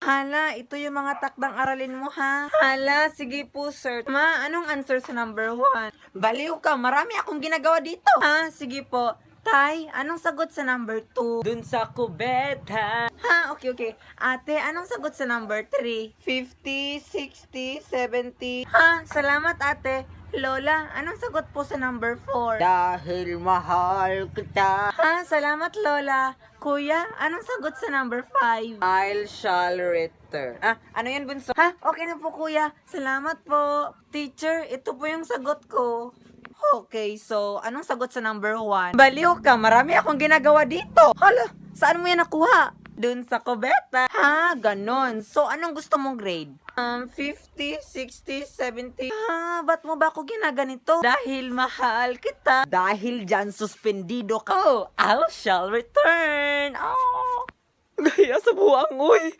Hala, ito yung mga takdang aralin mo, ha? Hala, sige po, sir. Ma, anong answer sa number 1? Baliw ka, marami akong ginagawa dito. Ha, sige po. Tay, anong sagot sa number 2? Dun sa kubeta. Ha, okay. Ate, anong sagot sa number 3? 50, 60, 70. Ha, salamat ate. Lola, anong sagot po sa number 4? Dahil mahal kita, Ha, salamat Lola. Kuya, anong sagot sa number 5? I shall return. Ano yan bunso? Ha, okay na po kuya. Salamat po. Teacher, ito po yung sagot ko. Okay, so anong sagot sa number 1? Baliw ka, marami akong ginagawa dito. Hala, saan mo yan nakuha? Dun sa kubeta. Ha, ganon. So, anong gusto mong grade? 50, 60, 70. Ha, ba't mo ba ako ginaganito? Dahil mahal kita. dahil dyan suspendido ka. Oh, I shall return. Oh. Gaya sa buwang, uy.